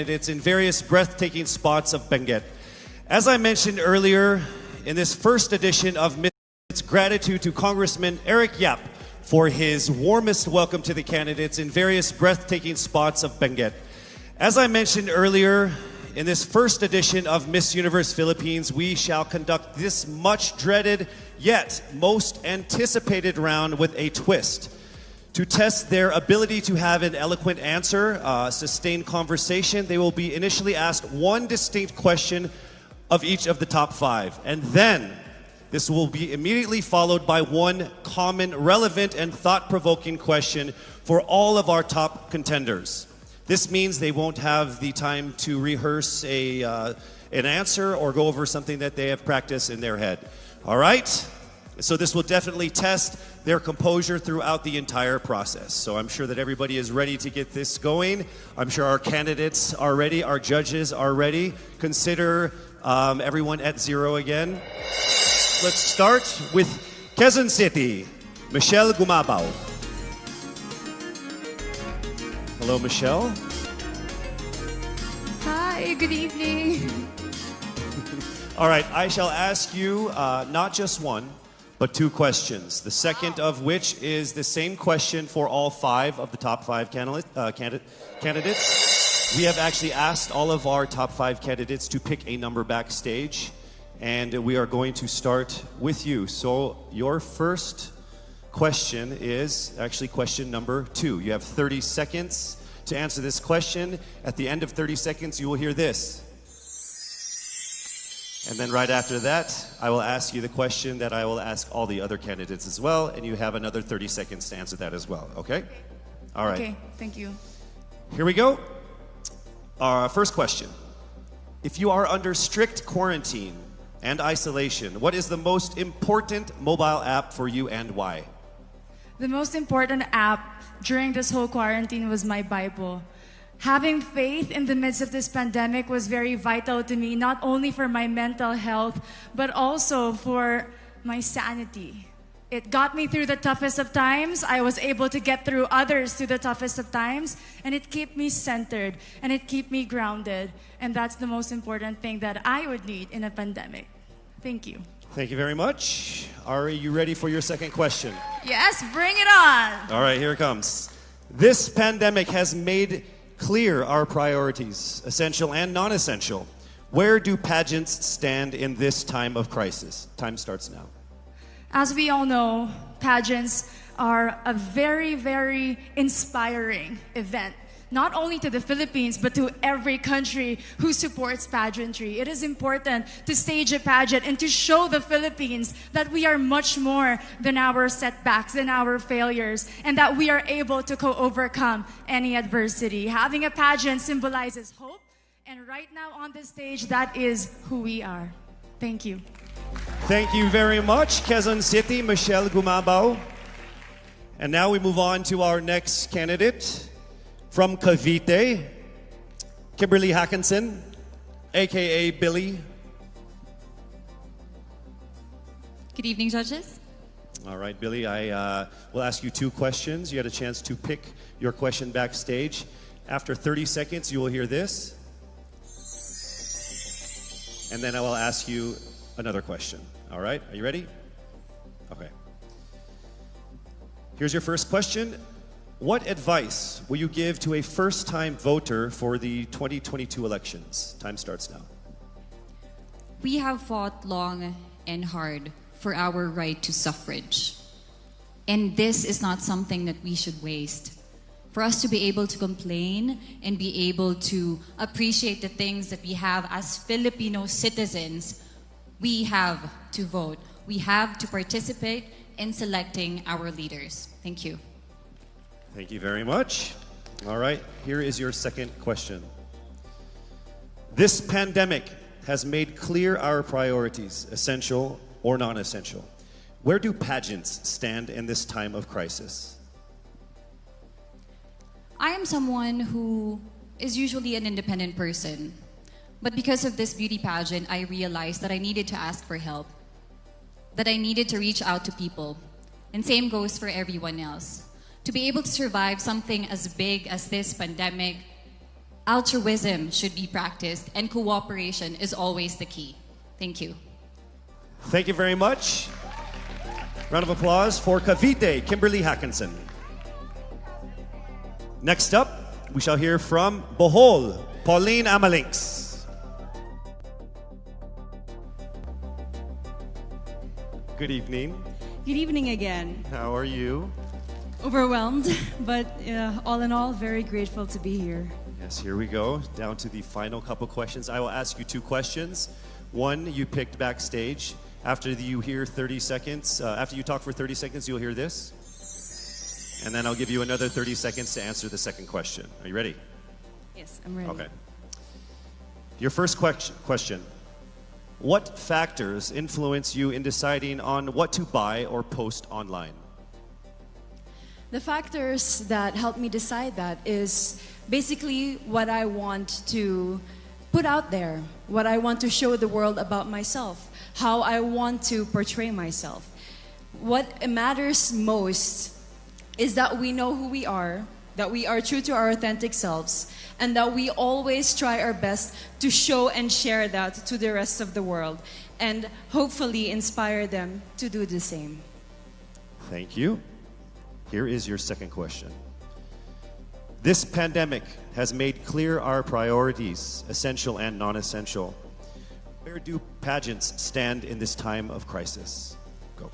It's in various breathtaking spots of Benguet. As I mentioned earlier, in this first edition of It's gratitude to Congressman Eric Yap for his warmest welcome to the candidates in various breathtaking spots of Benguet. As I mentioned earlier, in this first edition of Miss Universe Philippines, we shall conduct this much dreaded yet most anticipated round with a twist. To test their ability to have an eloquent answer, sustained conversation, they will be initially asked one distinct question of each of the top five. And then, this will be immediately followed by one common, relevant, and thought-provoking question for all of our top contenders. This means they won't have the time to rehearse an answer or go over something that they have practiced in their head. All right? So this will definitely test their composure throughout the entire process. So I'm sure that everybody is ready to get this going. I'm sure our candidates are ready, our judges are ready. Consider everyone at zero again. Let's start with Quezon City, Michelle Gumabao. Hello, Michelle. Hi, good evening. All right, I shall ask you not just one, but two questions. The second of which is the same question for all five of the top five candidates. We have actually asked all of our top five candidates to pick a number backstage, and we are going to start with you. So your first question is actually question number 2. You have 30 seconds to answer this question. At the end of 30 seconds, you will hear this. And then right after that, I will ask you the question that I will ask all the other candidates as well, and you have another 30 seconds to answer that as well, okay? All right. Okay, thank you. Here we go. Our first question. If you are under strict quarantine and isolation, what is the most important mobile app for you and why? The most important app during this whole quarantine was my Bible. Having faith in the midst of this pandemic was very vital to me, not only for my mental health, but also for my sanity. It got me through the toughest of times. I was able to get through others through the toughest of times, and it kept me centered, and it kept me grounded. And that's the most important thing that I would need in a pandemic. Thank you. Thank you very much. Are you ready for your second question? Yes, bring it on. All right, here it comes. This pandemic has made clear our priorities, essential and non-essential. Where do pageants stand in this time of crisis? Time starts now. As we all know, pageants are a very, very inspiring event, not only to the Philippines, but to every country who supports pageantry. It is important to stage a pageant and to show the Philippines that we are much more than our setbacks, than our failures, and that we are able to overcome any adversity. Having a pageant symbolizes hope, and right now on this stage, that is who we are. Thank you. Thank you very much, Quezon City, Michelle Gumabao. And now we move on to our next candidate. From Cavite, Kimberly Hackinson, aka Billy. Good evening, judges. All right, Billy, I will ask you two questions. You had a chance to pick your question backstage. After 30 seconds, you will hear this. And then I will ask you another question. All right, are you ready? Okay. Here's your first question. What advice will you give to a first-time voter for the 2022 elections? Time starts now. We have fought long and hard for our right to suffrage. And this is not something that we should waste. For us to be able to complain and be able to appreciate the things that we have as Filipino citizens, we have to vote. We have to participate in selecting our leaders. Thank you. Thank you very much. All right, here is your second question. This pandemic has made clear our priorities, essential or non-essential. Where do pageants stand in this time of crisis? I am someone who is usually an independent person. But because of this beauty pageant, I realized that I needed to ask for help, that I needed to reach out to people. And same goes for everyone else. To be able to survive something as big as this pandemic, Altruism should be practiced, and cooperation is always the key. Thank you. Thank you very much. Round of applause for Cavite, Kimberly Hackinson. Next up, we shall hear from Bohol, Pauline Amalinks. Good evening. Good evening again. How are you? Overwhelmed, but all in all, very grateful to be here. Yes, here we go. Down to the final couple questions. I will ask you two questions. One, you picked backstage. After you hear 30 seconds, after you talk for 30 seconds, you'll hear this. And then I'll give you another 30 seconds to answer the second question. Are you ready? Yes, I'm ready. Okay. Your first question. What factors influence you in deciding on what to buy or post online? The factors that help me decide that is basically what I want to put out there, what I want to show the world about myself, how I want to portray myself. What matters most is that we know who we are, that we are true to our authentic selves, and that we always try our best to show and share that to the rest of the world, and hopefully inspire them to do the same. Thank you. Here is your second question. This pandemic has made clear our priorities, essential and non-essential. Where do pageants stand in this time of crisis? Go.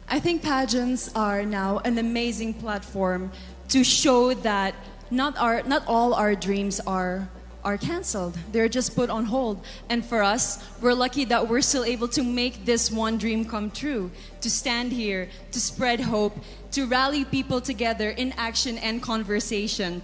I think pageants are now an amazing platform to show that not all our dreams are canceled. They're just put on hold. And for us, we're lucky that we're still able to make this one dream come true, to stand here, to spread hope, to rally people together in action and conversation,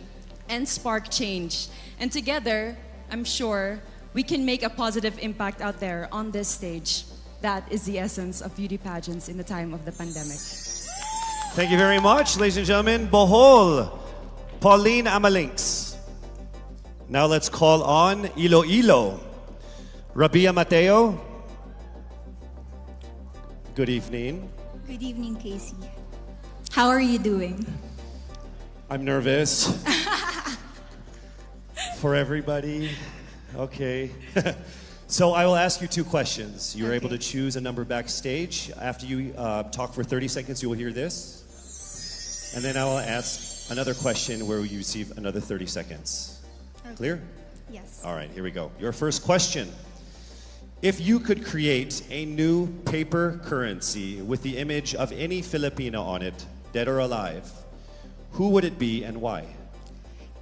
and spark change. And together, I'm sure, we can make a positive impact out there on this stage. That is the essence of beauty pageants in the time of the pandemic. Thank you very much, ladies and gentlemen. Bohol, Pauline Amalinks. Now let's call on Iloilo, Rabia Mateo. Good evening. Good evening, Casey. How are you doing? I'm nervous. For everybody. Okay. So I will ask you two questions. You're able to choose a number backstage. After you talk for 30 seconds, you will hear this. And then I will ask another question where you receive another 30 seconds. Okay. Clear? Yes. All right, here we go. Your first question. If you could create a new paper currency with the image of any Filipino on it, dead or alive, who would it be and why?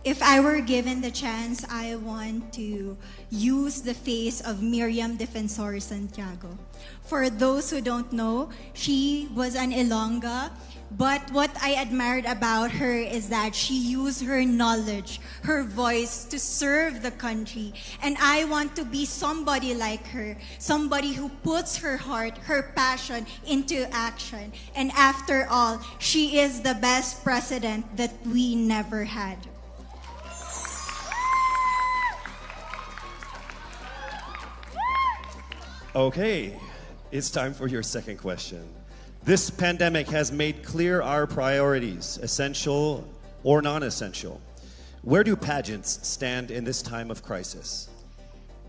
If I were given the chance, I want to use the face of Miriam Defensor Santiago. For those who don't know, she was an Ilongga, but what I admired about her is that she used her knowledge, her voice to serve the country. And I want to be somebody like her, somebody who puts her heart, her passion into action. And after all, she is the best president that we never had. Okay, it's time for your second question. This pandemic has made clear our priorities, essential or non-essential. Where do pageants stand in this time of crisis?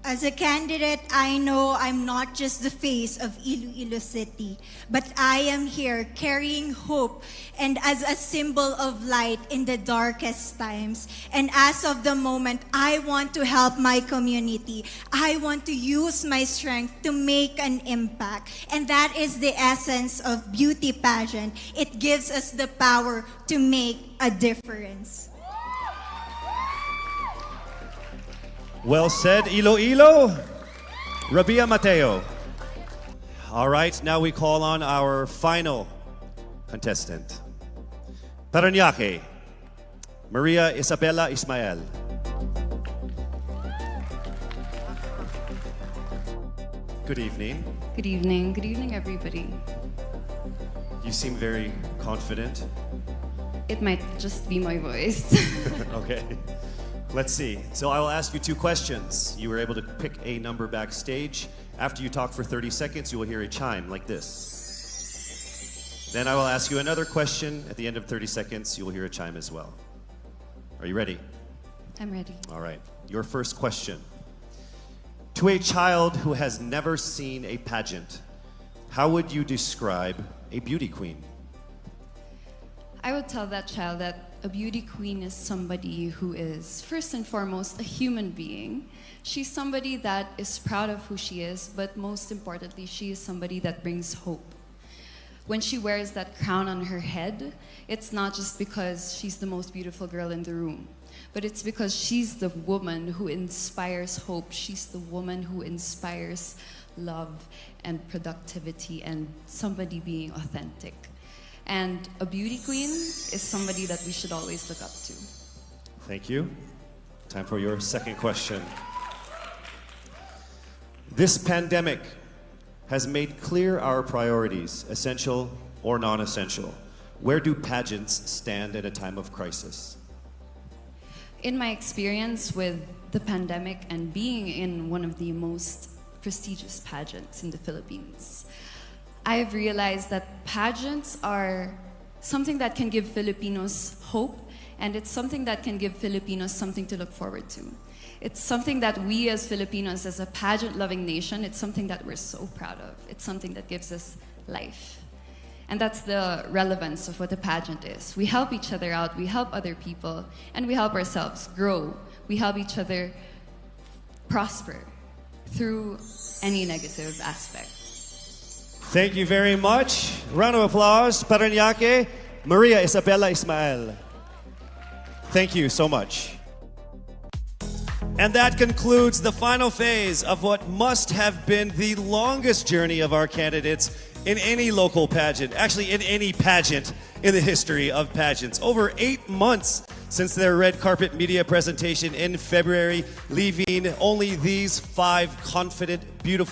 As a candidate, I know I'm not just the face of Iloilo City, but I am here carrying hope and as a symbol of light in the darkest times. And as of the moment, I want to help my community. I want to use my strength to make an impact. And that is the essence of beauty pageant. It gives us the power to make a difference. Well said, Iloilo. Rabia Mateo. All right, now we call on our final contestant. Parañaque, Maria Isabella Ismael. Good evening. Good evening. Good evening, everybody. You seem very confident. It might just be my voice. Okay. Let's see. So I will ask you two questions. You were able to pick a number backstage. After you talk for 30 seconds, you will hear a chime like this. Then I will ask you another question. At the end of 30 seconds, you will hear a chime as well. Are you ready? I'm ready. All right. your first question. To a child who has never seen a pageant, how would you describe a beauty queen? I would tell that child that a beauty queen is somebody who is, first and foremost, a human being. She's somebody that is proud of who she is, but most importantly, she is somebody that brings hope. When she wears that crown on her head, it's not just because she's the most beautiful girl in the room, but it's because she's the woman who inspires hope. She's the woman who inspires love and productivity and somebody being authentic. And a beauty queen is somebody that we should always look up to. Thank you. Time for your second question. This pandemic has made clear our priorities, essential or non-essential. Where do pageants stand at a time of crisis? In my experience with the pandemic and being in one of the most prestigious pageants in the Philippines, I have realized that pageants are something that can give Filipinos hope, and it's something that can give Filipinos something to look forward to. It's something that we as Filipinos, as a pageant-loving nation, it's something that we're so proud of. It's something that gives us life. And that's the relevance of what a pageant is. We help each other out, we help other people, and we help ourselves grow. We help each other prosper through any negative aspect. Thank you very much. Round of applause, Parañaque, Maria Isabella Ismael. Thank you so much. And that concludes the final phase of what must have been the longest journey of our candidates in any local pageant, actually in any pageant in the history of pageants. Over 8 months since their red carpet media presentation in February, leaving only these 5 confident, beautiful